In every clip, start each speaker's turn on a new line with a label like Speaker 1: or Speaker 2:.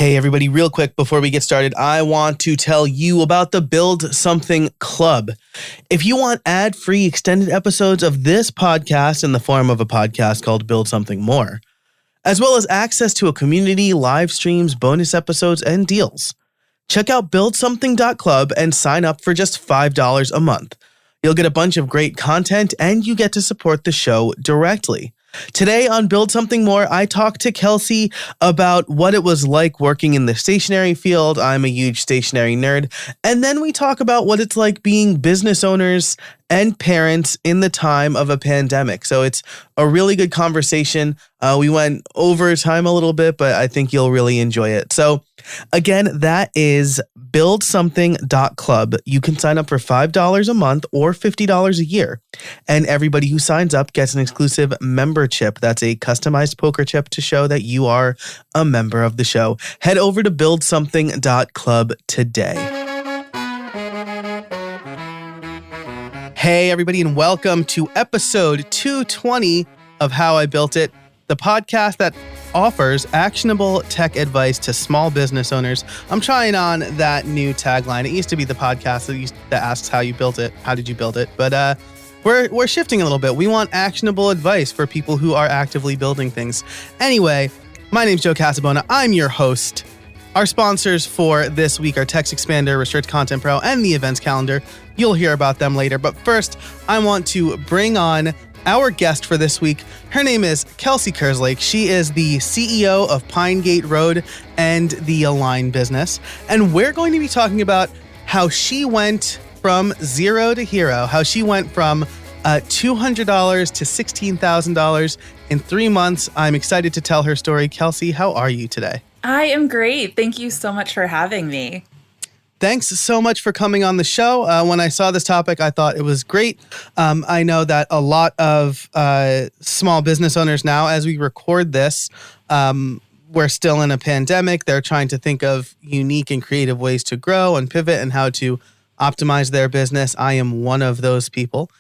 Speaker 1: Hey, everybody, real quick before we get started, I want to tell you about the Build Something Club. If you want ad-free extended episodes of this podcast in the form of a podcast called Build Something More, as well as access to a community, live streams, bonus episodes, and deals, check out buildsomething.club and sign up for just $5 a month. You'll get a bunch of great content and you get to support the show directly. Today on Build Something More, I talked to Kelsey about what it was like working in the stationery field. I'm a huge stationery nerd. And then we talk about what it's like being business owners and parents in the time of a pandemic. So it's a really good conversation. We went over time a little bit, but I think you'll really enjoy it. So again, that is buildsomething.club. You can sign up for $5 a month or $50 a year. And everybody who signs up gets an exclusive member chip. That's a customized poker chip to show that you are a member of the show. Head over to buildsomething.club today. Hey, everybody, and welcome to episode 220 of How I Built It, the podcast that offers actionable tech advice to small business owners. I'm trying on that new tagline. It used to be the podcast that asks how you built it. How did you build it? But we're shifting a little bit. We want actionable advice for people who are actively building things. Anyway, my name's Joe Casabona. I'm your host. Our sponsors for this week are Textexpander, Research Content Pro, and the events calendar. You'll hear about them later. But first, I want to bring on our guest for this week. Her name is Kelsey Kerslake. She is the CEO of Pine Gate Road and the Align business. And we're going to be talking about how she went from zero to hero, how she went from $200 to $16,000 in 3 months. I'm excited to tell her story. Kelsey, how are you today?
Speaker 2: I am great. Thank you so much for having me.
Speaker 1: Thanks so much for coming on the show. When I saw this topic, I thought it was great. I know that a lot of small business owners now, as we record this, we're still in a pandemic. They're trying to think of unique and creative ways to grow and pivot and how to optimize their business. I am one of those people.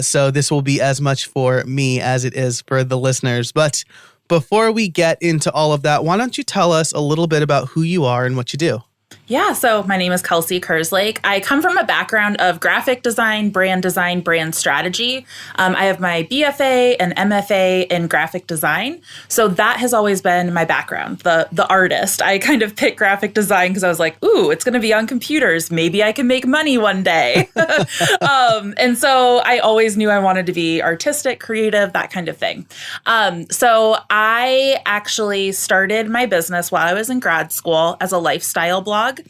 Speaker 1: So this will be as much for me as it is for the listeners. But before we get into all of that, why don't you tell us a little bit about who you are and what you do?
Speaker 2: Yeah, so my name is Kelsey Kerslake. I come from a background of graphic design, brand strategy. I have my BFA and MFA in graphic design. So that has always been my background, the artist. I kind of picked graphic design because I was like, ooh, it's going to be on computers. Maybe I can make money one day. And so I always knew I wanted to be artistic, creative, that kind of thing. So I actually started my business while I was in grad school as a lifestyle blog.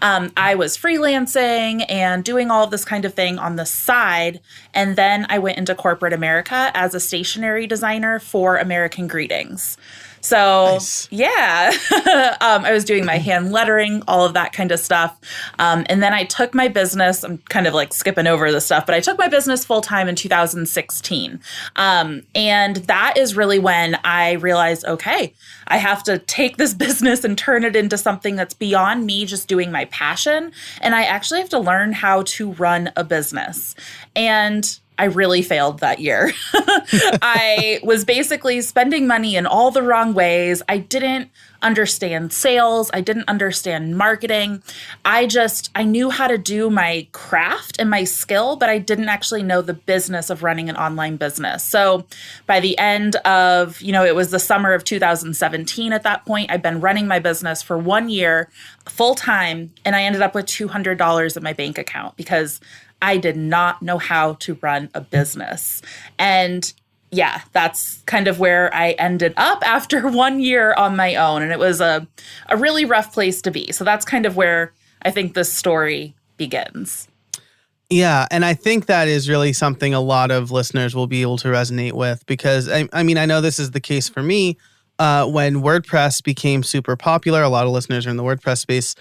Speaker 2: I was freelancing and doing all of this kind of thing on the side. And then I went into corporate America as a stationery designer for American Greetings. So, nice. Yeah, I was doing my hand lettering, all of that kind of stuff. And then I took my business, I'm kind of like skipping over the stuff, but I took my business full time in 2016. And that is really when I realized, okay, I have to take this business and turn it into something that's beyond me just doing my passion. And I actually have to learn how to run a business. And I really failed that year. I was basically spending money in all the wrong ways. I didn't understand sales. I didn't understand marketing. I knew how to do my craft and my skill, but I didn't actually know the business of running an online business. So by the end of, it was the summer of 2017 at that point, I'd been running my business for 1 year full time, and I ended up with $200 in my bank account because I did not know how to run a business. And yeah, that's kind of where I ended up after 1 year on my own. And it was a really rough place to be. So that's kind of where I think this story begins.
Speaker 1: Yeah, and I think that is really something a lot of listeners will be able to resonate with because, I mean, I know this is the case for me. When WordPress became super popular, a lot of listeners are in the WordPress space.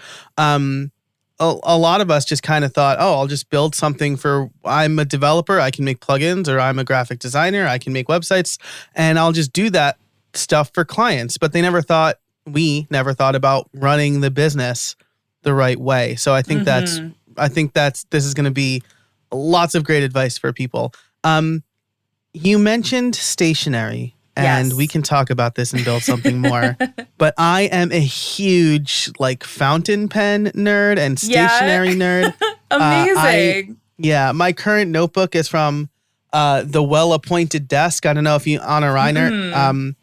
Speaker 1: A lot of us just kind of thought, oh, I'll just build something I'm a developer, I can make plugins, or I'm a graphic designer, I can make websites, and I'll just do that stuff for clients. But we never thought about running the business the right way. So I think this is going to be lots of great advice for people. You mentioned stationery, and we can talk about this and build something more. But I am a huge like fountain pen nerd and stationery nerd.
Speaker 2: Amazing.
Speaker 1: My current notebook is from the Well-Appointed Desk. I don't know if you Anna Reiner,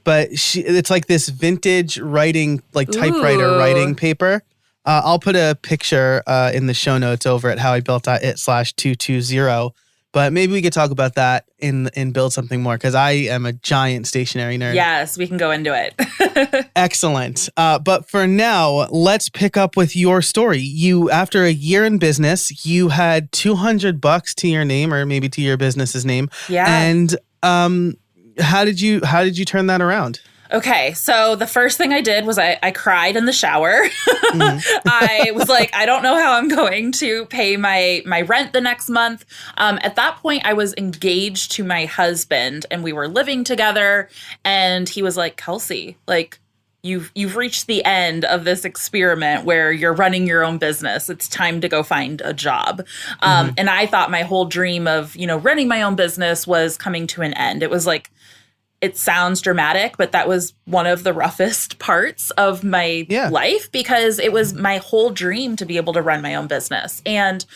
Speaker 1: but it's like this vintage writing, like typewriter writing paper. I'll put a picture in the show notes over at howibuilt.it/220. But maybe we could talk about that in Build Something More, because I am a giant stationery nerd.
Speaker 2: Yes, we can go into it.
Speaker 1: Excellent. But for now, let's pick up with your story. You, after a year in business, you had $200 to your name, or maybe to your business's name.
Speaker 2: Yeah.
Speaker 1: And how did you turn that around?
Speaker 2: Okay, so the first thing I did was I cried in the shower. I was like, I don't know how I'm going to pay my rent the next month. At that point, I was engaged to my husband, and we were living together. And he was like, Kelsey, like, you've reached the end of this experiment where you're running your own business. It's time to go find a job. And I thought my whole dream of, running my own business was coming to an end. It was like, it sounds dramatic, but that was one of the roughest parts of my life, because it was my whole dream to be able to run my own business. And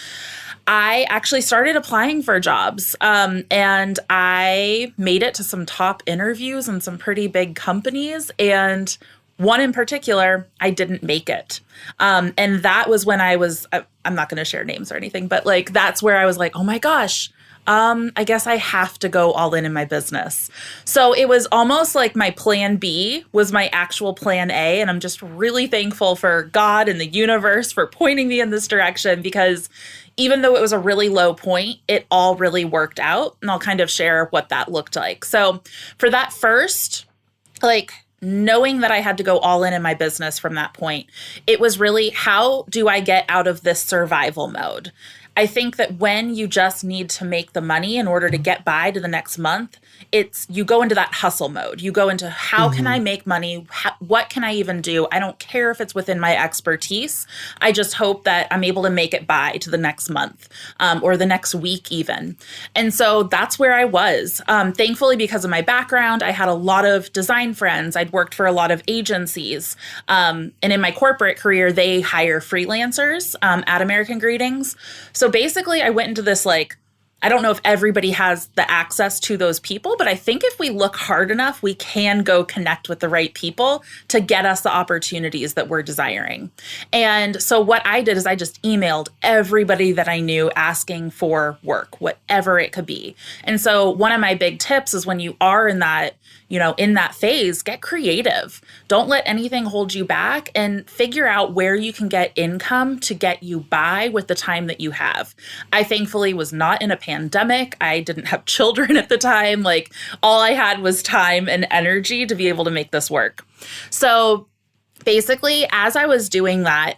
Speaker 2: I actually started applying for jobs, and I made it to some top interviews and some pretty big companies. And one in particular, I didn't make it. And that was when I'm not going to share names or anything, but like, that's where I was like, oh my gosh, I guess I have to go all in my business. So it was almost like my plan B was my actual plan A. And I'm just really thankful for God and the universe for pointing me in this direction, because even though it was a really low point, it all really worked out. And I'll kind of share what that looked like. So for that first, knowing that I had to go all in my business from that point, it was really, how do I get out of this survival mode? I think that when you just need to make the money in order to get by to the next month, you go into that hustle mode. You go into, how can I make money? What can I even do? I don't care if it's within my expertise. I just hope that I'm able to make it by to the next month, or the next week even. And so that's where I was. Thankfully, because of my background, I had a lot of design friends. I'd worked for a lot of agencies. And in my corporate career, they hire freelancers at American Greetings. So basically, I went into this I don't know if everybody has the access to those people, but I think if we look hard enough, we can go connect with the right people to get us the opportunities that we're desiring. And so what I did is I just emailed everybody that I knew asking for work, whatever it could be. And so one of my big tips is, when you are in that, in that phase, get creative. Don't let anything hold you back, and figure out where you can get income to get you by with the time that you have. I thankfully was not in a pandemic. I didn't have children at the time. All I had was time and energy to be able to make this work. So basically, as I was doing that,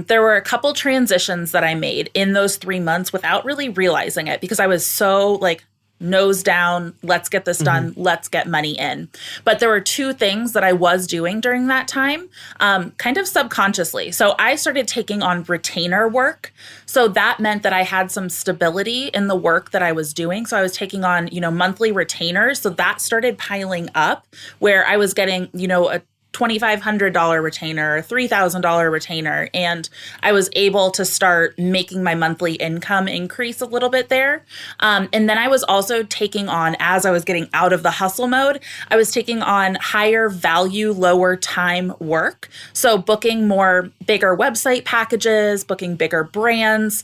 Speaker 2: there were a couple transitions that I made in those 3 months without really realizing it, because I was so nose down, let's get this done, let's get money in. But there were two things that I was doing during that time, kind of subconsciously. So I started taking on retainer work. So that meant that I had some stability in the work that I was doing. So I was taking on, monthly retainers. So that started piling up, where I was getting, a $2,500 retainer, a $3,000 retainer, and I was able to start making my monthly income increase a little bit there. And then I was also taking on, as I was getting out of the hustle mode, I was taking on higher value, lower time work. So booking bigger website packages, booking bigger brands,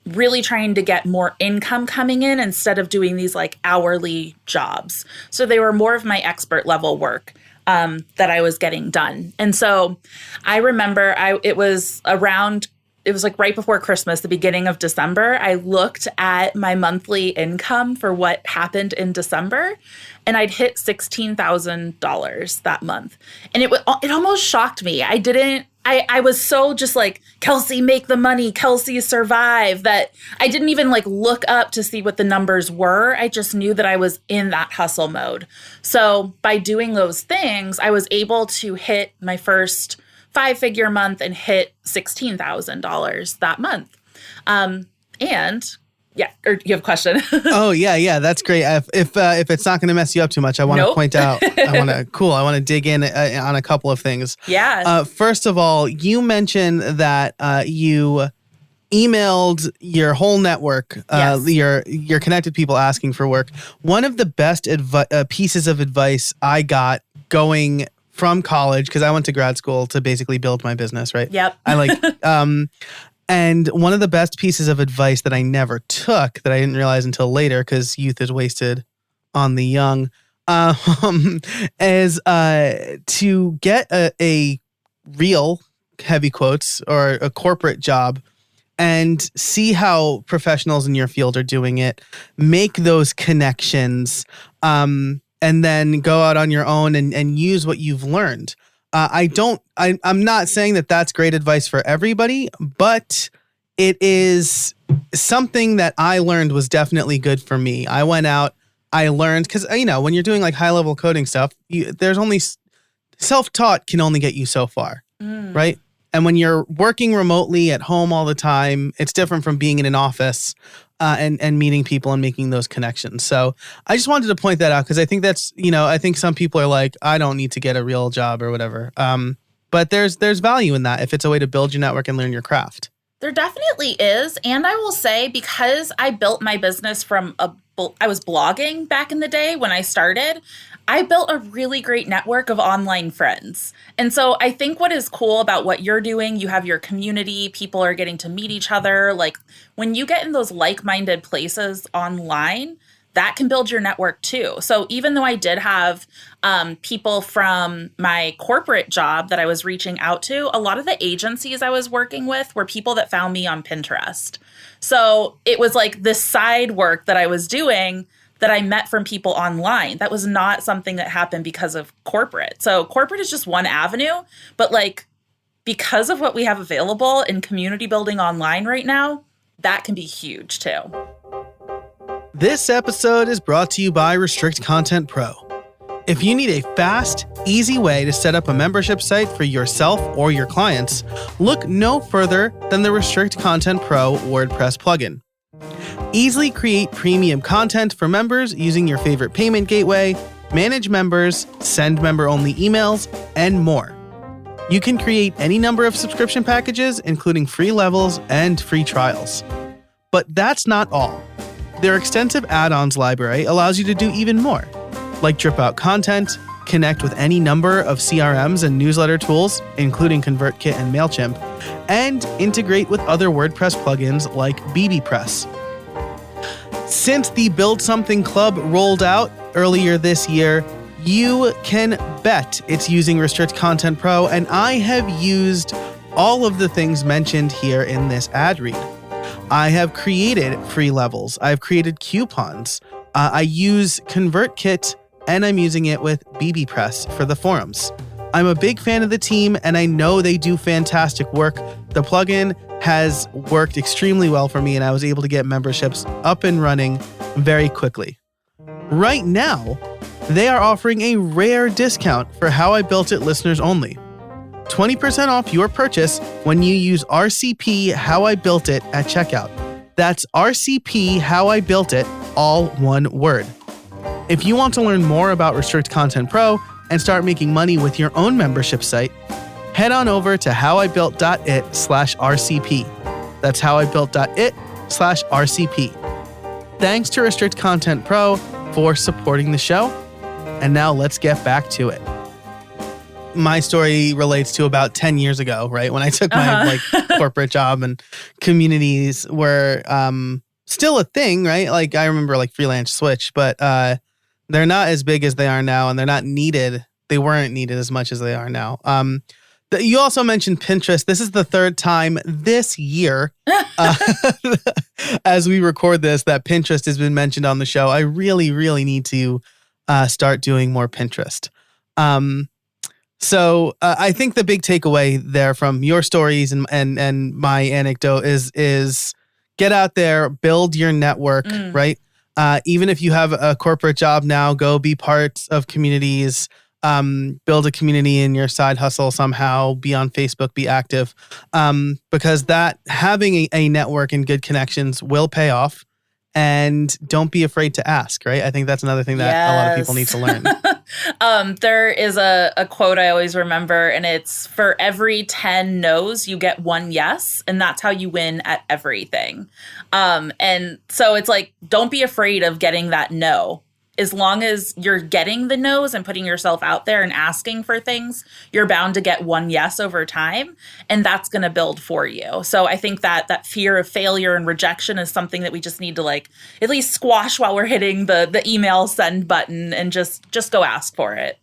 Speaker 2: really trying to get more income coming in instead of doing these hourly jobs. So they were more of my expert level work that I was getting done. And so I remember it was right before Christmas, the beginning of December. I looked at my monthly income for what happened in December, and I'd hit $16,000 that month. And it almost shocked me. I was so just Kelsey, make the money, Kelsey, survive, that I didn't even look up to see what the numbers were. I just knew that I was in that hustle mode. So by doing those things, I was able to hit my first 5-figure month and hit $16,000 that month. And Yeah, or you have a question?
Speaker 1: Oh yeah, that's great. If it's not going to mess you up too much, I want to point out. I want to dig in on a couple of things.
Speaker 2: Yeah.
Speaker 1: First of all, you mentioned that you emailed your whole network,
Speaker 2: Yes.
Speaker 1: your connected people asking for work. One of the best pieces of advice I got going from college, because I went to grad school to basically build my business, right?
Speaker 2: Yep.
Speaker 1: And one of the best pieces of advice that I never took, that I didn't realize until later, because youth is wasted on the young, is to get a real, heavy quotes, or a corporate job and see how professionals in your field are doing it, make those connections, and then go out on your own and use what you've learned. I'm not saying that that's great advice for everybody, but it is something that I learned was definitely good for me. I went out, I learned, because, when you're doing like high level coding stuff, there's only self-taught can only get you so far, right? And when you're working remotely at home all the time, it's different from being in an office and meeting people and making those connections. So I just wanted to point that out, because I think that's, I think some people are like, I don't need to get a real job or whatever. But there's value in that if it's a way to build your network and learn your craft.
Speaker 2: There definitely is. And I will say, because I built my business I was blogging back in the day when I started, I built a really great network of online friends. And so I think what is cool about what you're doing, you have your community, people are getting to meet each other. Like when you get in those like-minded places online, that can build your network too. So even though I did have people from my corporate job that I was reaching out to, a lot of the agencies I was working with were people that found me on Pinterest. So it was like this side work that I was doing that I met from people online. That was not something that happened because of corporate. So corporate is just one avenue, but like because of what we have available in community building online right now, that can be huge too.
Speaker 1: This episode is brought to you by Restrict Content Pro. If you need a fast, easy way to set up a membership site for yourself or your clients, look no further than the Restrict Content Pro WordPress plugin. Easily create premium content for members using your favorite payment gateway, manage members, send member-only emails, and more. You can create any number of subscription packages, including free levels and free trials. But that's not all. Their extensive add-ons library allows you to do even more, like drip out content, connect with any number of CRMs and newsletter tools, including ConvertKit and MailChimp, and integrate with other WordPress plugins like bbPress. Since the Build Something Club rolled out earlier this year, you can bet it's using Restrict Content Pro, and I have used all of the things mentioned here in this ad read. I have created free levels. I've created coupons. I use ConvertKit, and I'm using it with bbPress for the forums. I'm a big fan of the team, and I know they do fantastic work. The plugin has worked extremely well for me, and I was able to get memberships up and running very quickly. Right now, they are offering a rare discount for How I Built It listeners only. 20% off your purchase when you use RCP How I Built It at checkout. That's RCP How I Built It, all one word. If you want to learn more about Restrict Content Pro and start making money with your own membership site, head on over to howibuilt.it/RCP. That's howibuilt.it/RCP. Thanks to Restrict Content Pro for supporting the show. And now let's get back to it. My story relates to about 10 years ago, right? When I took my corporate job, and communities were still a thing, right? Like I remember like Freelance Switch, but they're not as big as they are now, and they're not needed. They weren't needed as much as they are now. You also mentioned Pinterest. This is the third time this year, as we record this, that Pinterest has been mentioned on the show. I really, really need to start doing more Pinterest. So I think the big takeaway there from your stories and my anecdote is get out there, build your network, right? Even if you have a corporate job now, go be part of communities, build a community in your side hustle somehow, be on Facebook, be active, because that having a network and good connections will pay off. and don't be afraid to ask, right? I think that's another thing that a lot of people need to learn.
Speaker 2: There is a quote I always remember, and it's, for every 10 no's, you get one yes. And that's how you win at everything. And so it's like, don't be afraid of getting that no. As long as you're getting the no's and putting yourself out there and asking for things, you're bound to get one yes over time, and that's going to build for you. So I think that fear of failure and rejection is something that we just need to like at least squash while we're hitting the email send button, and just go ask for it.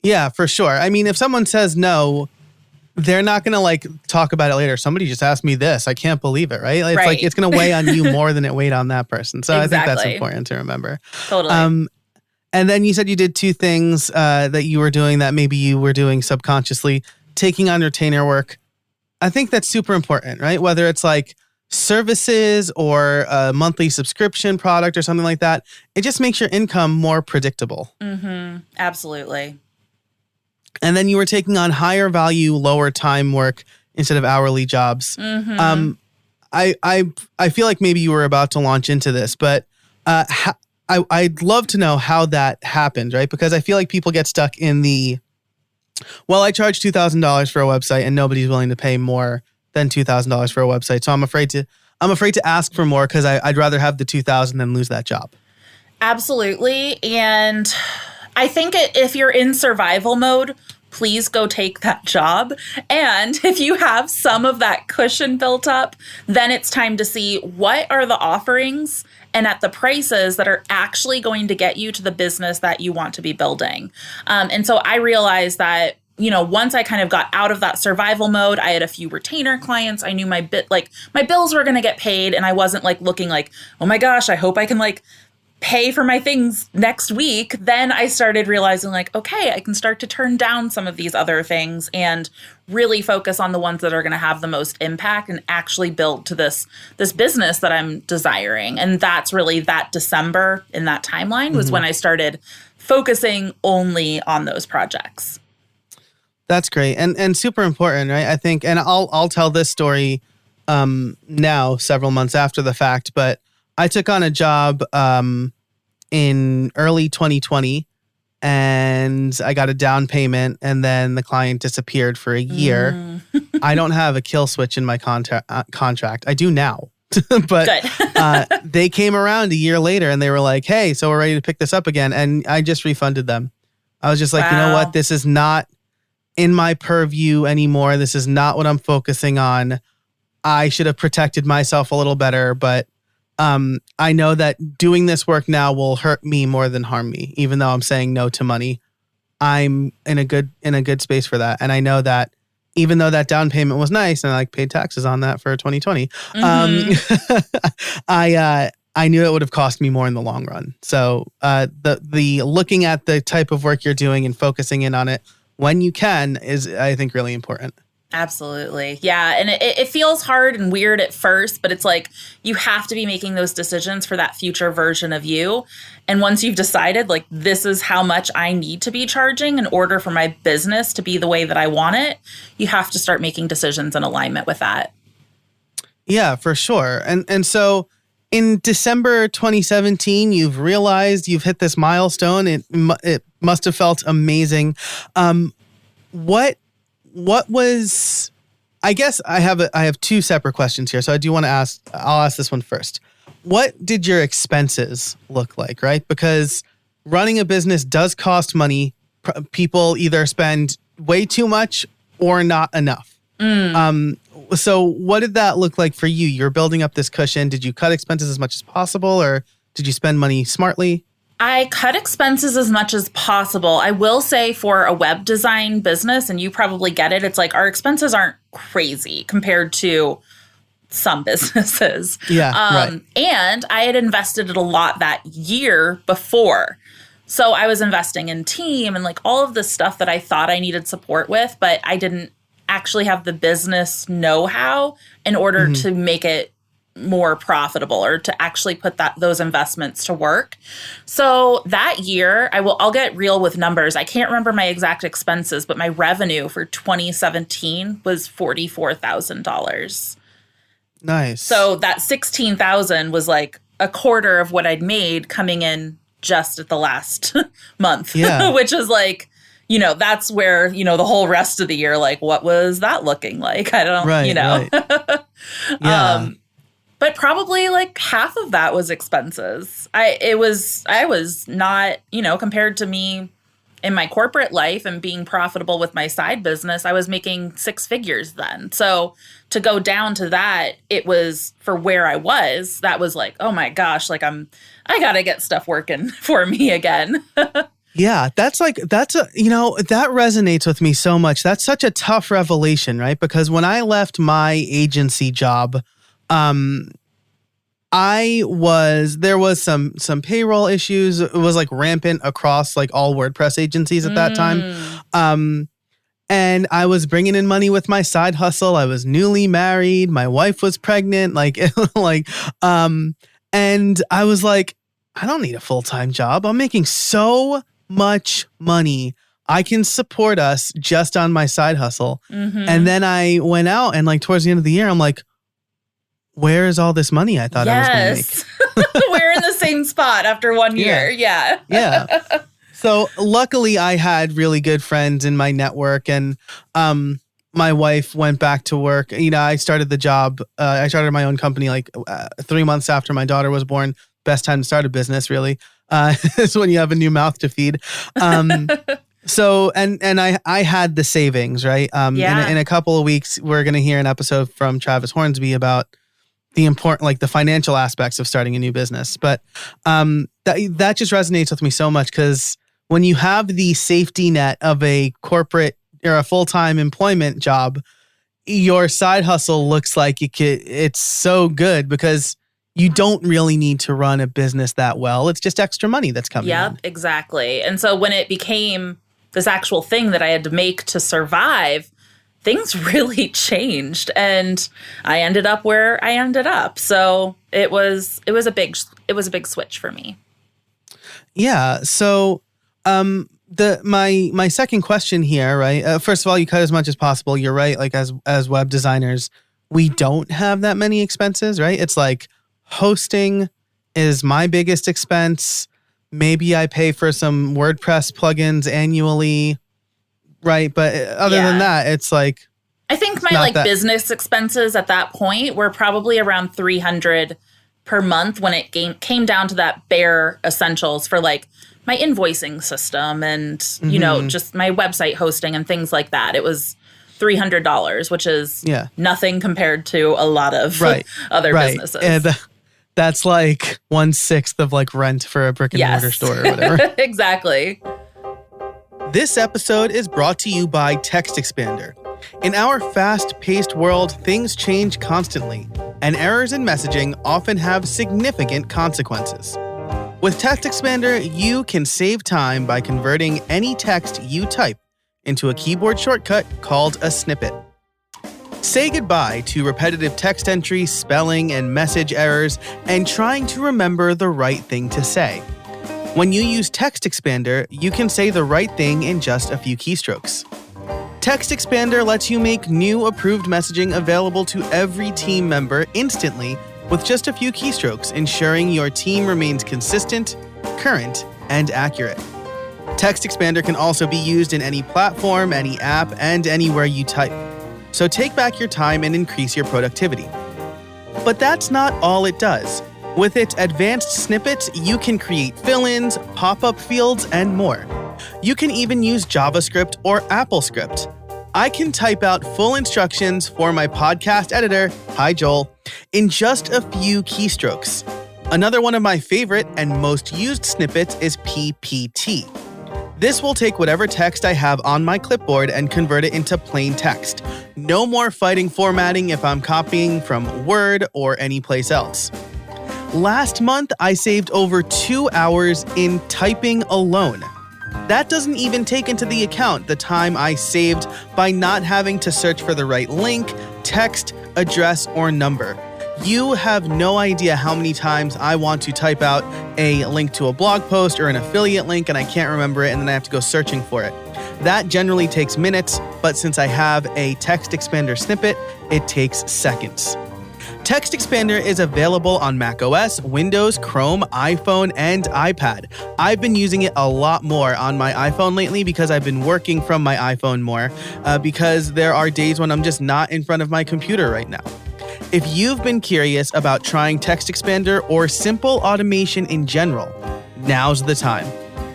Speaker 1: Yeah, for sure. I mean, if someone says no, they're not going to like talk about it later. Somebody just asked me this. I can't believe it, right? It's like, it's going to weigh on you more than it weighed on that person. So I think that's important to remember.
Speaker 2: Totally.
Speaker 1: And then you said you did two things that you were doing that maybe you were doing subconsciously, taking on retainer work. I think that's super important, right? Whether it's like services or a monthly subscription product or something like that, it just makes your income more predictable.
Speaker 2: Mm-hmm. Absolutely.
Speaker 1: And then you were taking on higher value, lower time work instead of hourly jobs.
Speaker 2: Mm-hmm.
Speaker 1: I feel like maybe you were about to launch into this, but I'd love to know how that happened, right? Because I feel like people get stuck in I charge $2,000 for a website and nobody's willing to pay more than $2,000 for a website. So I'm afraid to ask for more because I'd rather have the $2,000 than lose that job.
Speaker 2: Absolutely. And I think if you're in survival mode, please go take that job. And if you have some of that cushion built up, then it's time to see what are the offerings and at the prices that are actually going to get you to the business that you want to be building. And so I realized that, once I kind of got out of that survival mode, I had a few retainer clients. I knew my bills were going to get paid, and I wasn't like looking like, oh my gosh, I hope I can like pay for my things next week. Then I started realizing like, okay, I can start to turn down some of these other things and really focus on the ones that are going to have the most impact and actually build to this business that I'm desiring. And that's really that December in that timeline was when I started focusing only on those projects.
Speaker 1: That's great. And super important, right? I think, and I'll tell this story now, several months after the fact, but I took on a job in early 2020 and I got a down payment, and then the client disappeared for a year. I don't have a kill switch in my contract. I do now. But they came around a year later and they were like, hey, so we're ready to pick this up again. And I just refunded them. I was just like, you know what? This is not in my purview anymore. This is not what I'm focusing on. I should have protected myself a little better, but I know that doing this work now will hurt me more than harm me, even though I'm saying no to money. I'm in a good space for that. And I know that even though that down payment was nice and I like paid taxes on that for 2020, I knew it would have cost me more in the long run. So the looking at the type of work you're doing and focusing in on it when you can is, I think, really important.
Speaker 2: Absolutely. Yeah. And it feels hard and weird at first, but it's like you have to be making those decisions for that future version of you. And once you've decided, like, this is how much I need to be charging in order for my business to be the way that I want it, you have to start making decisions in alignment with that.
Speaker 1: Yeah, for sure. And so in December 2017, you've realized you've hit this milestone. It must have felt amazing. What was, I guess I have two separate questions here. So I do want to I'll ask this one first. What did your expenses look like, right? Because running a business does cost money. People either spend way too much or not enough. So what did that look like for you? You're building up this cushion. Did you cut expenses as much as possible, or did you spend money smartly?
Speaker 2: I cut expenses as much as possible. I will say for a web design business, and you probably get it, it's like our expenses aren't crazy compared to some businesses.
Speaker 1: Yeah, right.
Speaker 2: And I had invested it a lot that year before. So I was investing in team and like all of this stuff that I thought I needed support with, but I didn't actually have the business know-how in order to make it more profitable or to actually put those investments to work. So that year, I'll get real with numbers. I can't remember my exact expenses, but my revenue for 2017 was $44,000.
Speaker 1: Nice.
Speaker 2: So that $16,000 was like a quarter of what I'd made coming in just at the last month,
Speaker 1: Yeah.
Speaker 2: which is like, that's where, the whole rest of the year, like, what was that looking like? I don't,
Speaker 1: Right. Yeah.
Speaker 2: But probably like half of that was expenses. I was not, compared to me in my corporate life and being profitable with my side business, I was making 6 figures then. So to go down to that, it was for where I was, that was like, oh my gosh, like I got to get stuff working for me again.
Speaker 1: Yeah, that resonates with me so much. That's such a tough revelation, right? Because when I left my agency job, there was some payroll issues. It was like rampant across like all WordPress agencies at that time. And I was bringing in money with my side hustle. I was newly married. My wife was pregnant. And I was like, I don't need a full-time job. I'm making so much money. I can support us just on my side hustle. Mm-hmm. And then I went out and like towards the end of the year, I'm like, where is all this money I thought I was going to make?
Speaker 2: We're in the same spot after 1 year. Yeah.
Speaker 1: Yeah. So luckily I had really good friends in my network, and my wife went back to work. I started the job. I started my own company like 3 months after my daughter was born. Best time to start a business, really. Is when you have a new mouth to feed. So, and I had the savings, right? In a couple of weeks, we're going to hear an episode from Travis Hornsby about the important, like the financial aspects of starting a new business. But that just resonates with me so much, because when you have the safety net of a corporate or a full-time employment job, your side hustle looks like it's so good because you don't really need to run a business that well. It's just extra money that's coming in.
Speaker 2: Yep, exactly. And so when it became this actual thing that I had to make to survive, things really changed, and I ended up where I ended up. So it was a big switch for me.
Speaker 1: Yeah. So my second question here, right? First of all, you cut as much as possible. You're right. Like as web designers, we don't have that many expenses, right? It's like hosting is my biggest expense. Maybe I pay for some WordPress plugins annually, right? But other than that, it's like,
Speaker 2: I think my business expenses at that point were probably around $300 per month when it came down to that bare essentials for like my invoicing system and, just my website hosting and things like that. It was $300, which is nothing compared to a lot of other businesses.
Speaker 1: And that's like 1/6 of like rent for a brick and mortar store or whatever.
Speaker 2: Exactly.
Speaker 1: This episode is brought to you by Textexpander. In our fast-paced world, things change constantly, and errors in messaging often have significant consequences. With Textexpander, you can save time by converting any text you type into a keyboard shortcut called a snippet. Say goodbye to repetitive text entries, spelling, and message errors, and trying to remember the right thing to say. When you use Textexpander, you can say the right thing in just a few keystrokes. Textexpander lets you make new approved messaging available to every team member instantly with just a few keystrokes, ensuring your team remains consistent, current, and accurate. Textexpander can also be used in any platform, any app, and anywhere you type. So take back your time and increase your productivity. But that's not all it does. With its advanced snippets, you can create fill-ins, pop-up fields, and more. You can even use JavaScript or AppleScript. I can type out full instructions for my podcast editor, hi Joel, in just a few keystrokes. Another one of my favorite and most used snippets is PPT. This will take whatever text I have on my clipboard and convert it into plain text. No more fighting formatting if I'm copying from Word or any place else. Last month, I saved over 2 hours in typing alone. That doesn't even take into the account the time I saved by not having to search for the right link, text, address, or number. You have no idea how many times I want to type out a link to a blog post or an affiliate link and I can't remember it and then I have to go searching for it. That generally takes minutes, but since I have a Textexpander snippet, it takes seconds. TextExpander is available on macOS, Windows, Chrome, iPhone, and iPad. I've been using it a lot more on my iPhone lately because I've been working from my iPhone more, because there are days when I'm just not in front of my computer right now. If you've been curious about trying TextExpander or simple automation in general, now's the time.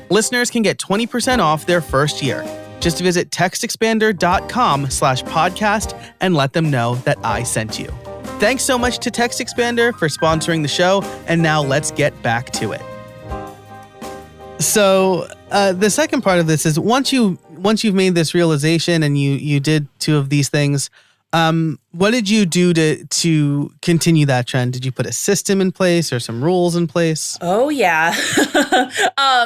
Speaker 1: Listeners can get 20% off their first year. Just visit textexpander.com/podcast and let them know that I sent you. Thanks so much to TextExpander for sponsoring the show, and now let's get back to it. So the second part of this is once you've made this realization and you did two of these things, what did you do to continue that trend? Did you put a system in place or some rules in place?
Speaker 2: Oh, yeah.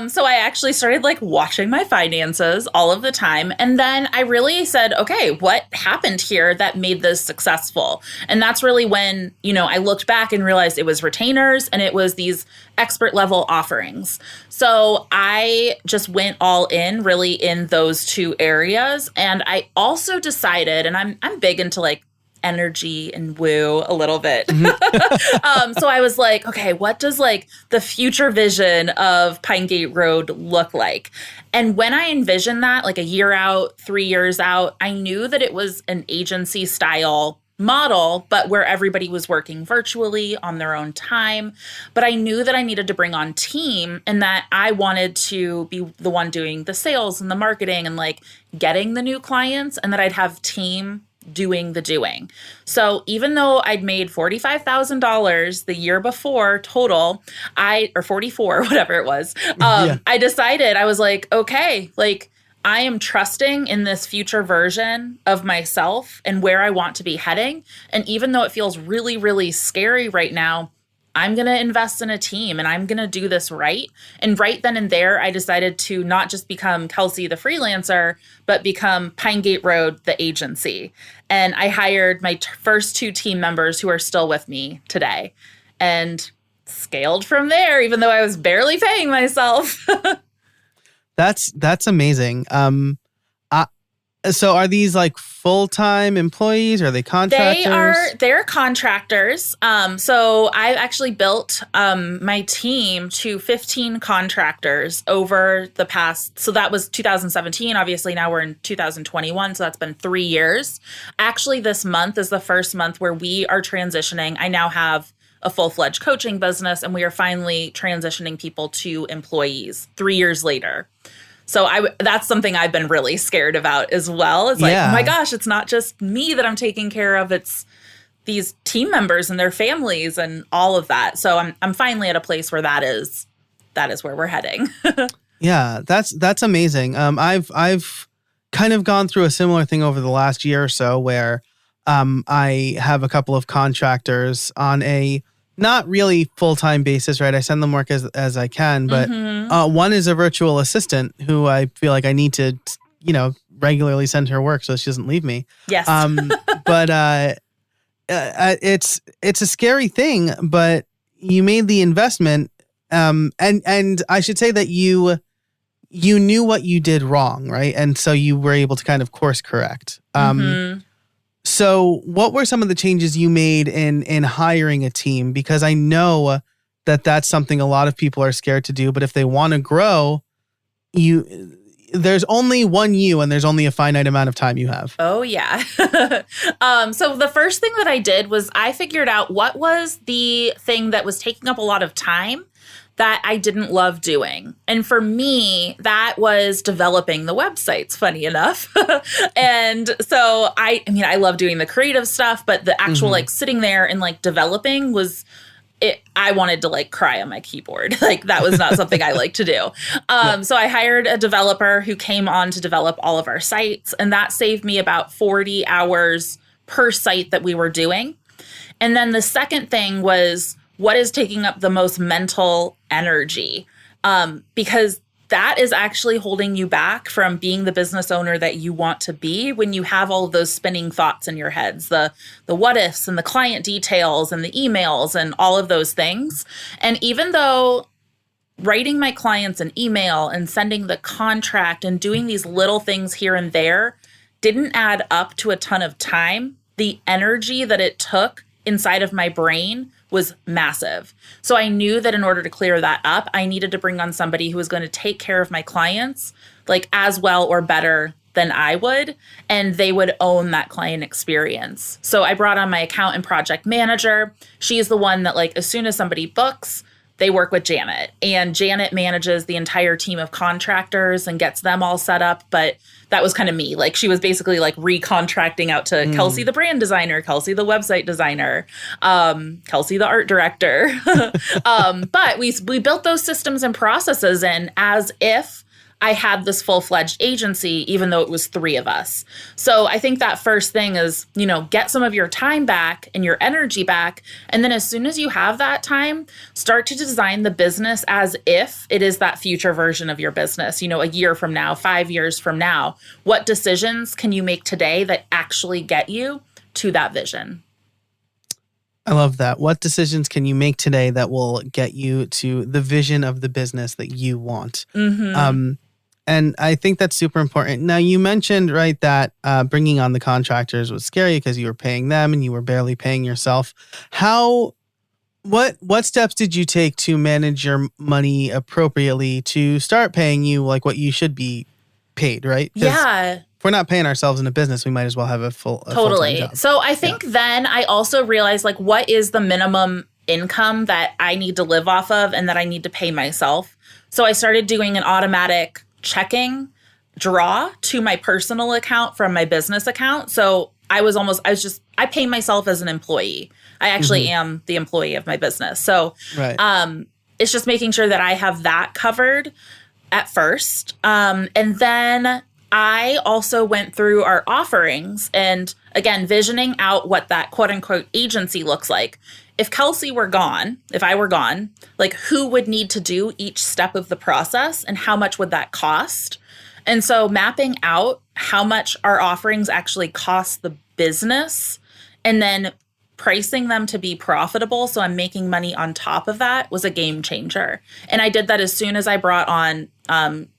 Speaker 2: So I actually started watching my finances all of the time. And then I really said, okay, what happened here that made this successful? And that's really when, I looked back and realized it was retainers and it was these expert level offerings. So I just went all in really in those two areas. And I also decided, and I'm big into energy and woo a little bit. So I was like, okay, what does the future vision of Pine Gate Road look like? And when I envisioned that, a year out, 3 years out, I knew that it was an agency style model, but where everybody was working virtually on their own time. But I knew that I needed to bring on team and that I wanted to be the one doing the sales and the marketing and getting the new clients, and that I'd have team doing the doing. So even though I'd made $45,000 the year before total, or 44, whatever it was, I decided, I was like, okay, I am trusting in this future version of myself and where I want to be heading. And even though it feels really, really scary right now, I'm going to invest in a team and I'm going to do this right. And right then and there, I decided to not just become Kelsey the freelancer, but become Pine Gate Road the agency. And I hired my first two team members who are still with me today and scaled from there, even though I was barely paying myself.
Speaker 1: That's amazing. So are these full-time employees? Are they contractors?
Speaker 2: They're contractors. So I actually built my team to 15 contractors over the past, so that was 2017. Obviously now we're in 2021, so that's been 3 years. Actually, this month is the first month where we are transitioning. I now have a full-fledged coaching business, and we are finally transitioning people to employees 3 years later. So that's something I've been really scared about as well. It's oh my gosh, it's not just me that I'm taking care of. It's these team members and their families and all of that. So I'm finally at a place where that is where we're heading.
Speaker 1: Yeah, that's amazing. I've kind of gone through a similar thing over the last year or so where I have a couple of contractors on a not really full-time basis, right? I send them work as I can, but one is a virtual assistant who I feel like I need to, regularly send her work so she doesn't leave me.
Speaker 2: Yes.
Speaker 1: But it's a scary thing, but you made the investment, and I should say that you knew what you did wrong, right? And so you were able to kind of course correct. So what were some of the changes you made in hiring a team? Because I know that that's something a lot of people are scared to do, but if they want to grow, there's only one you and there's only a finite amount of time you have.
Speaker 2: Oh, yeah. So the first thing that I did was I figured out what was the thing that was taking up a lot of time that I didn't love doing. And for me, that was developing the websites, funny enough. And so I love doing the creative stuff, but the actual sitting there and developing was it. I wanted to cry on my keyboard. That was not something I like to do. So I hired a developer who came on to develop all of our sites. And that saved me about 40 hours per site that we were doing. And then the second thing was, what is taking up the most mental energy? Because that is actually holding you back from being the business owner that you want to be when you have all of those spinning thoughts in your heads, the what ifs and the client details and the emails and all of those things. And even though writing my clients an email and sending the contract and doing these little things here and there didn't add up to a ton of time, the energy that it took inside of my brain was massive. So I knew that in order to clear that up, I needed to bring on somebody who was going to take care of my clients like as well or better than I would, and they would own that client experience. So I brought on my account and project manager. She's the one that like as soon as somebody books, they work with Janet, and Janet manages the entire team of contractors and gets them all set up. But that was kind of me. Like she was basically like recontracting out to Kelsey, the brand designer, Kelsey, the website designer, Kelsey, the art director. But we built those systems and processes in as if I had this full-fledged agency, even though it was 3 of us. So I think that first thing is, get some of your time back and your energy back. And then as soon as you have that time, start to design the business as if it is that future version of your business, a year from now, 5 years from now. What decisions can you make today that actually get you to that vision?
Speaker 1: I love that. What decisions can you make today that will get you to the vision of the business that you want? Mm-hmm. And I think that's super important. Now, you mentioned, right, that bringing on the contractors was scary because you were paying them and you were barely paying yourself. What steps did you take to manage your money appropriately to start paying you like what you should be paid, right?
Speaker 2: Yeah.
Speaker 1: If we're not paying ourselves in a business, we might as well have a full-time job.
Speaker 2: So I think then I also realized like what is the minimum income that I need to live off of and that I need to pay myself. So I started doing an automatic checking draw to my personal account from my business account. So I pay myself as an employee. I actually am the employee of my business. So it's just making sure that I have that covered at first. And then I also went through our offerings and again, visioning out what that quote unquote agency looks like. If Kelsey were gone, if I were gone, like who would need to do each step of the process and how much would that cost? And so mapping out how much our offerings actually cost the business and then pricing them to be profitable so I'm making money on top of that was a game changer. And I did that as soon as I brought on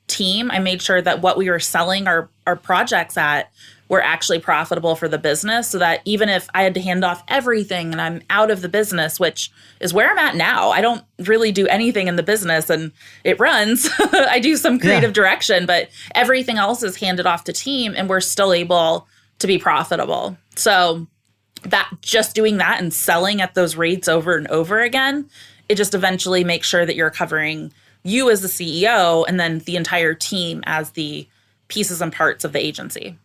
Speaker 2: team. I made sure that what we were selling our projects at were actually profitable for the business so that even if I had to hand off everything and I'm out of the business, which is where I'm at now, I don't really do anything in the business and it runs. I do some creative direction, but everything else is handed off to team and we're still able to be profitable. So that just doing that and selling at those rates over and over again, it just eventually makes sure that you're covering you as the CEO and then the entire team as the pieces and parts of the agency.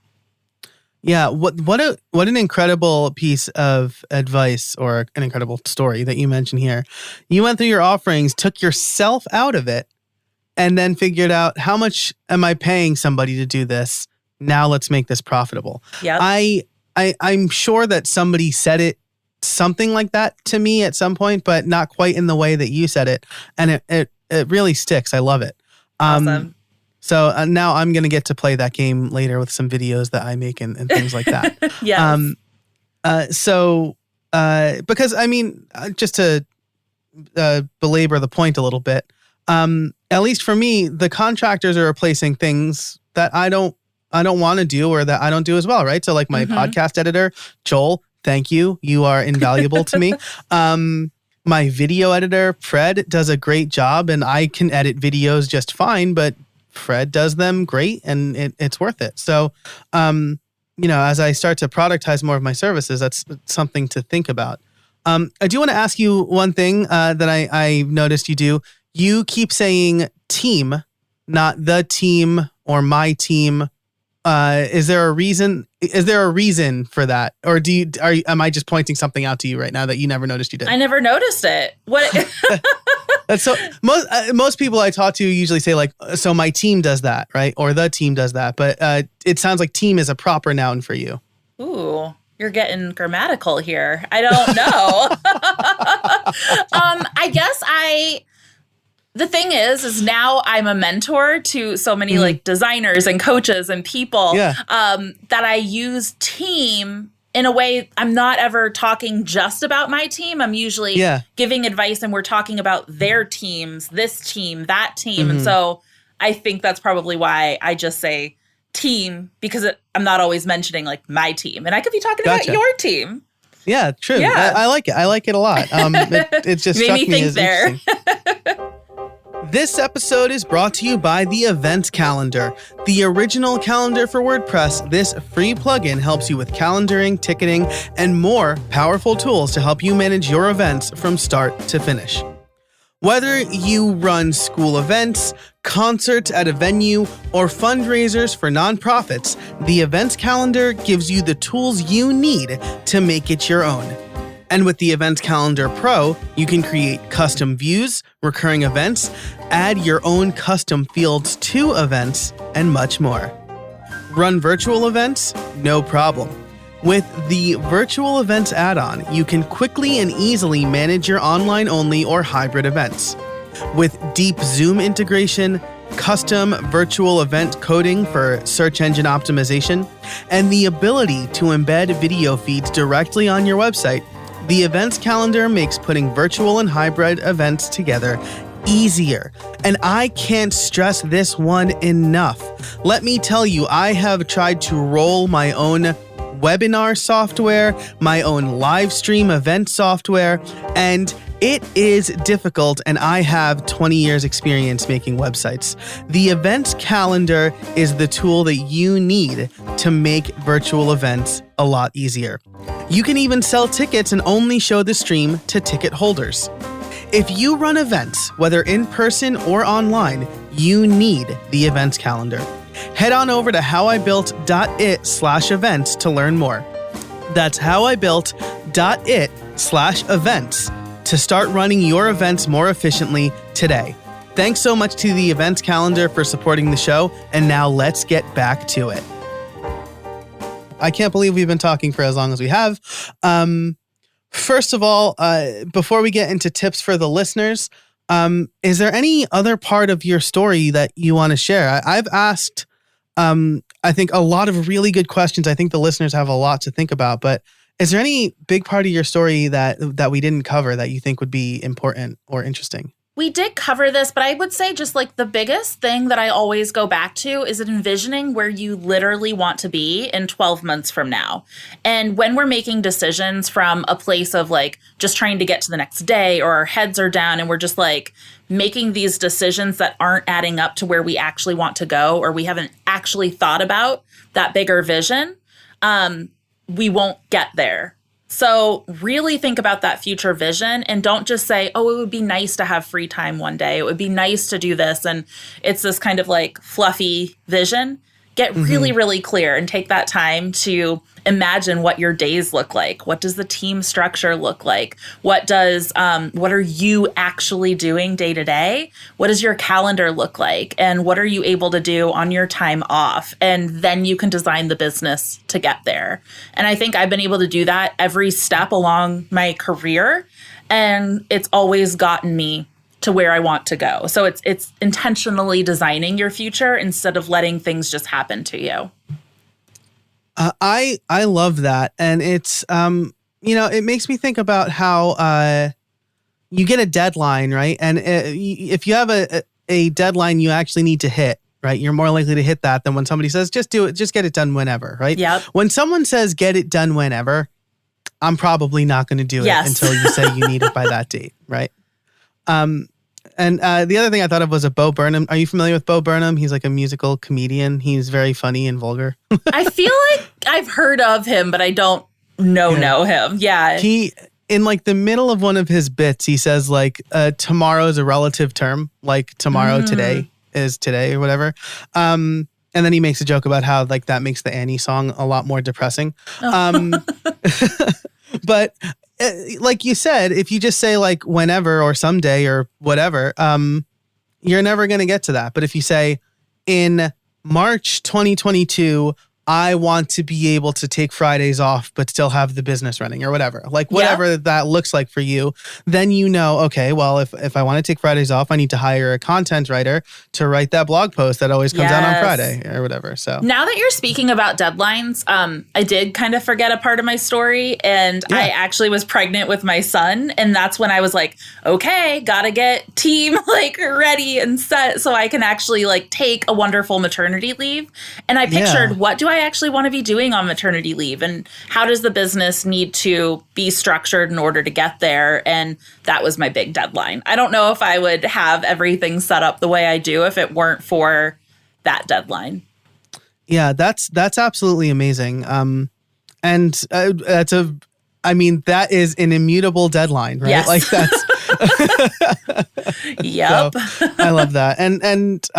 Speaker 1: Yeah, what an incredible piece of advice or an incredible story that you mentioned here. You went through your offerings, took yourself out of it, and then figured out how much am I paying somebody to do this? Now let's make this profitable.
Speaker 2: Yep.
Speaker 1: I'm sure that somebody said it something like that to me at some point, but not quite in the way that you said it, and it really sticks. I love it.
Speaker 2: Awesome.
Speaker 1: So now I'm going to get to play that game later with some videos that I make and things like that.
Speaker 2: Yes.
Speaker 1: Because I mean, just to belabor the point a little bit, at least for me, the contractors are replacing things that I don't want to do or that I don't do as well, right? So like my podcast editor, Joel, thank you. You are invaluable to me. My video editor, Fred, does a great job and I can edit videos just fine, but Fred does them great and it's worth it. So, as I start to productize more of my services, that's something to think about. I do want to ask you one thing that I noticed you do. You keep saying team, not the team or my team. Is there a reason? Is there a reason for that, or am I just pointing something out to you right now that you never noticed you did?
Speaker 2: I never noticed it. What?
Speaker 1: That's so most people I talk to usually say like, so my team does that, right? Or the team does that. But it sounds like team is a proper noun for you.
Speaker 2: Ooh, you're getting grammatical here. I don't know. I guess the thing is now I'm a mentor to so many like designers and coaches and people that I use team in a way. I'm not ever talking just about my team. I'm usually giving advice and we're talking about their teams, this team, that team. And so I think that's probably why I just say team, because I'm not always mentioning like my team and I could be talking about your team.
Speaker 1: Yeah, true.
Speaker 2: Yeah.
Speaker 1: I like it. I like it a lot. It just struck me as interesting. This episode is brought to you by the Events Calendar, the original calendar for WordPress. This free plugin helps you with calendaring, ticketing, and more powerful tools to help you manage your events from start to finish. Whether you run school events, concerts at a venue, or fundraisers for nonprofits, the Events Calendar gives you the tools you need to make it your own. And with the Events Calendar Pro, you can create custom views, recurring events, add your own custom fields to events, and much more. Run virtual events? No problem. With the Virtual Events add-on, you can quickly and easily manage your online-only or hybrid events. With deep Zoom integration, custom virtual event coding for search engine optimization, and the ability to embed video feeds directly on your website, the Events Calendar makes putting virtual and hybrid events together easier. And I can't stress this one enough. Let me tell you, I have tried to roll my own webinar software, my own live stream event software, and it is difficult, and I have 20 years experience making websites. The Events Calendar is the tool that you need to make virtual events a lot easier. You can even sell tickets and only show the stream to ticket holders. If you run events, whether in person or online, you need the Events Calendar. Head on over to howibuilt.it/events to learn more. That's howibuilt.it/events to start running your events more efficiently today. Thanks so much to the Events Calendar for supporting the show, and now let's get back to it. I can't believe we've been talking for as long as we have. First of all, before we get into tips for the listeners, is there any other part of your story that you want to share? I've asked, I think, a lot of really good questions. I think the listeners have a lot to think about, but is there any big part of your story that we didn't cover that you think would be important or interesting?
Speaker 2: We did cover this, but I would say just like the biggest thing that I always go back to is envisioning where you literally want to be in 12 months from now. And when we're making decisions from a place of like just trying to get to the next day, or our heads are down and we're just like making these decisions that aren't adding up to where we actually want to go, or we haven't actually thought about that bigger vision, we won't get there. So really think about that future vision and don't just say, oh, it would be nice to have free time one day. It would be nice to do this. And it's this kind of like fluffy vision. Get really, really clear and take that time to imagine what your days look like. What does the team structure look like? What are you actually doing day to day? What does your calendar look like? And what are you able to do on your time off? And then you can design the business to get there. And I think I've been able to do that every step along my career. And it's always gotten me to where I want to go. So it's intentionally designing your future instead of letting things just happen to you.
Speaker 1: I love that. And it's, it makes me think about how you get a deadline, right? And if you have a deadline you actually need to hit, right? You're more likely to hit that than when somebody says, just do it, just get it done whenever, right?
Speaker 2: Yep.
Speaker 1: When someone says, get it done whenever, I'm probably not going to do it until you say you need it by that date, right? And the other thing I thought of was a Bo Burnham. Are you familiar with Bo Burnham? He's like a musical comedian. He's very funny and vulgar.
Speaker 2: I feel like I've heard of him, but I don't know him. Yeah.
Speaker 1: He, in like the middle of one of his bits, he says like, tomorrow is a relative term, like tomorrow today is today or whatever. And then he makes a joke about how like that makes the Annie song a lot more depressing. But like you said, if you just say like whenever or someday or whatever, you're never going to get to that. But if you say in March 2022, I want to be able to take Fridays off, but still have the business running or whatever, like whatever that looks like for you, then you know, okay, well, if I want to take Fridays off, I need to hire a content writer to write that blog post that always comes out on Friday or whatever. So
Speaker 2: now that you're speaking about deadlines, I did kind of forget a part of my story, and I actually was pregnant with my son. And that's when I was like, okay, gotta get team like ready and set so I can actually like take a wonderful maternity leave. And I pictured, what do I I actually want to be doing on maternity leave? And how does the business need to be structured in order to get there? And that was my big deadline. I don't know if I would have everything set up the way I do if it weren't for that deadline.
Speaker 1: Yeah, that's absolutely amazing. That is an immutable deadline, right?
Speaker 2: Yes.
Speaker 1: Like that's
Speaker 2: Yep.
Speaker 1: So, I love that. And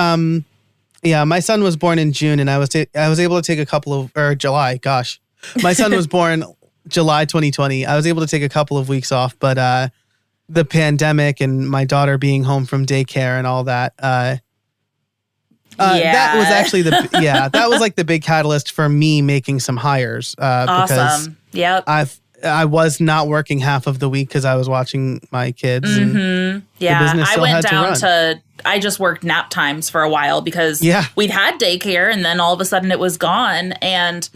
Speaker 1: my son was born in June, and I was able to take a couple of July. Gosh, my son was born July 2020. I was able to take a couple of weeks off, but the pandemic and my daughter being home from daycare and all that. That was actually that was like the big catalyst for me making some hires.
Speaker 2: Awesome. Yep.
Speaker 1: I was not working half of the week because I was watching my kids.
Speaker 2: Mm-hmm.
Speaker 1: And the business still
Speaker 2: I went
Speaker 1: had
Speaker 2: down
Speaker 1: to
Speaker 2: I just worked nap times for a while because we'd had daycare and then all of a sudden it was gone. And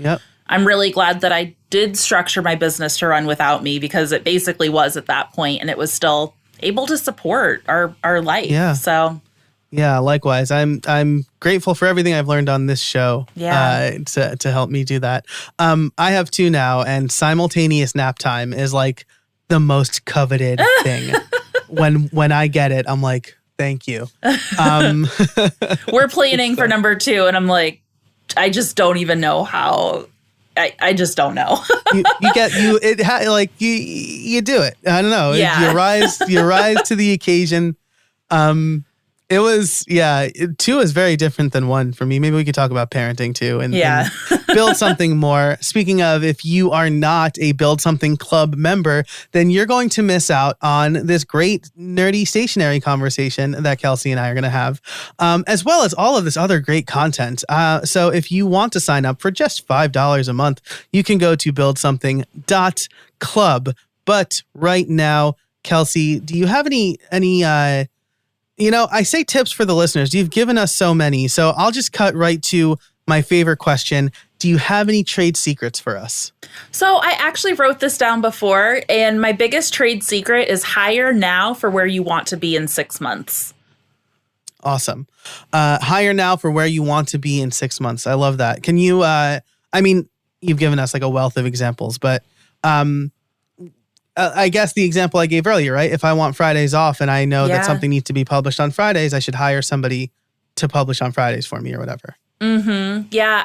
Speaker 2: I'm really glad that I did structure my business to run without me because it basically was at that point and it was still able to support our life. Yeah. So.
Speaker 1: Yeah, likewise. I'm grateful for everything I've learned on this show to help me do that. I have 2 now, and simultaneous nap time is like the most coveted thing. When I get it, I'm like, thank you.
Speaker 2: We're planning for number 2, and I'm like, I just don't even know how. I just don't know.
Speaker 1: you do it. I don't know.
Speaker 2: Yeah.
Speaker 1: You rise to the occasion. It was, 2 is very different than 1 for me. Maybe we could talk about parenting too and build something more. Speaking of, if you are not a Build Something Club member, then you're going to miss out on this great nerdy stationery conversation that Kelsey and I are going to have, as well as all of this other great content. So if you want to sign up for just $5 a month, you can go to buildSomething.club. But right now, Kelsey, do you have any I say tips for the listeners. You've given us so many, so I'll just cut right to my favorite question. Do you have any trade secrets for us?
Speaker 2: So I actually wrote this down before, and my biggest trade secret is hire now for where you want to be in 6 months.
Speaker 1: Awesome. Hire now for where you want to be in 6 months. I love that. Can you, you've given us like a wealth of examples, but I guess the example I gave earlier, right? If I want Fridays off and I know that something needs to be published on Fridays, I should hire somebody to publish on Fridays for me or whatever.
Speaker 2: Mm-hmm. Yeah.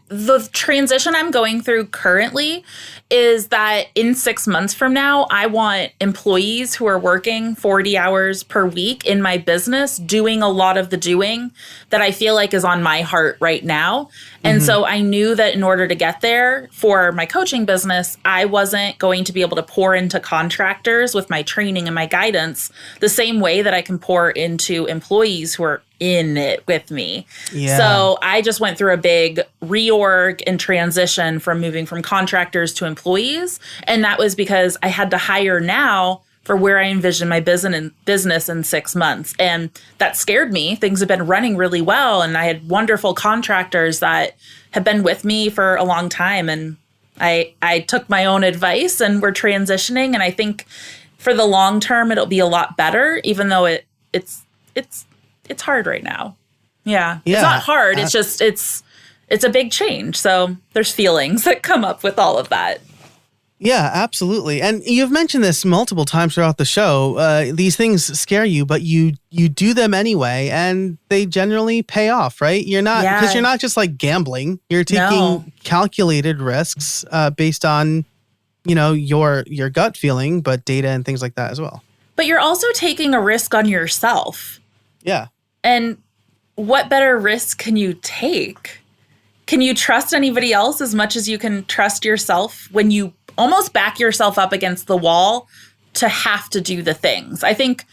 Speaker 2: The transition I'm going through currently is that in 6 months from now, I want employees who are working 40 hours per week in my business doing a lot of the doing that I feel like is on my heart right now. And so I knew that in order to get there for my coaching business, I wasn't going to be able to pour into contractors with my training and my guidance the same way that I can pour into employees who are in it with me. Yeah. So I just went through a big reorg and transition from moving from contractors to employees. And that was because I had to hire now for where I envisioned my business in 6 months. And that scared me. Things have been running really well. And I had wonderful contractors that have been with me for a long time. And I took my own advice and we're transitioning. And I think for the long term, it'll be a lot better, even though it's hard right now. Yeah. It's not hard. It's just, it's a big change. So there's feelings that come up with all of that.
Speaker 1: Yeah, absolutely. And you've mentioned this multiple times throughout the show. These things scare you, but you do them anyway, and they generally pay off, right? You're not, because you're not just like gambling. You're taking calculated risks based on, your gut feeling, but data and things like that as well.
Speaker 2: But you're also taking a risk on yourself.
Speaker 1: Yeah.
Speaker 2: And what better risk can you take? Can you trust anybody else as much as you can trust yourself when you almost back yourself up against the wall to have to do the things? I think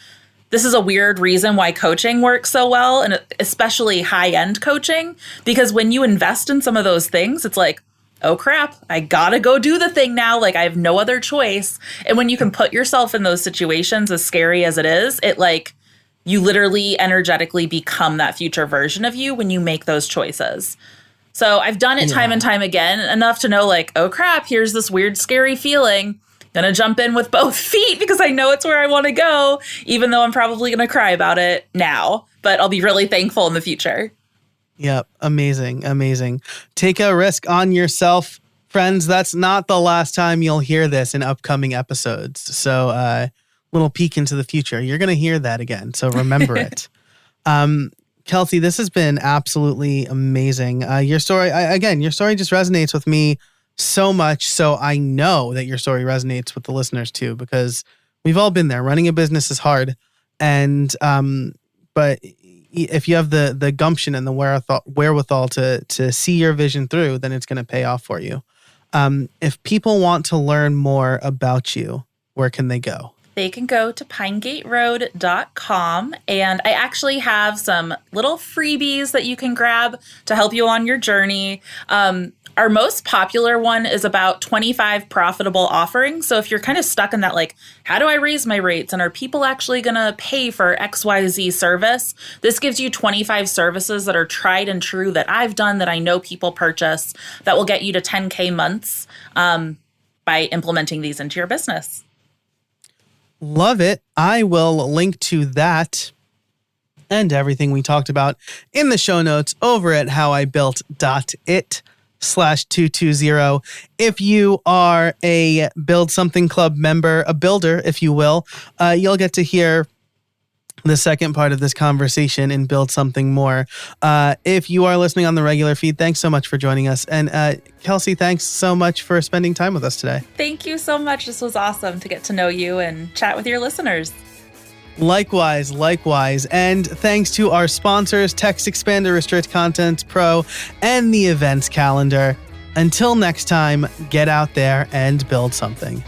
Speaker 2: this is a weird reason why coaching works so well, and especially high-end coaching, because when you invest in some of those things, it's like, oh crap, I gotta go do the thing now. Like I have no other choice. And when you can put yourself in those situations, as scary as it is, you literally energetically become that future version of you when you make those choices. So I've done it time and time again, enough to know like, oh crap, here's this weird, scary feeling. Gonna jump in with both feet because I know it's where I want to go, even though I'm probably gonna cry about it now, but I'll be really thankful in the future.
Speaker 1: Yep. Amazing. Amazing. Take a risk on yourself. Friends, that's not the last time you'll hear this in upcoming episodes. So, little peek into the future. You're going to hear that again. So remember it. Kelsey, this has been absolutely amazing. Your story, your story just resonates with me so much. So I know that your story resonates with the listeners too, because we've all been there. Running a business is hard. And, but if you have the gumption and the wherewithal to see your vision through, then it's going to pay off for you. If people want to learn more about you, where can they go?
Speaker 2: They can go to pinegateroad.com, and I actually have some little freebies that you can grab to help you on your journey. Our most popular one is about 25 profitable offerings. So if you're kind of stuck in that, like, how do I raise my rates? And are people actually going to pay for XYZ service? This gives you 25 services that are tried and true that I've done, that I know people purchase, that will get you to 10K months by implementing these into your business.
Speaker 1: Love it. I will link to that and everything we talked about in the show notes over at howibuilt.it/220. If you are a Build Something Club member, a builder, if you will, you'll get to hear the second part of this conversation and Build Something More. If you are listening on the regular feed, thanks so much for joining us. And Kelsey, thanks so much for spending time with us today.
Speaker 2: Thank you so much. This was awesome to get to know you and chat with your listeners.
Speaker 1: Likewise. And thanks to our sponsors, Textexpander, Restrict Content Pro, and the events calendar. Until next time, get out there and build something.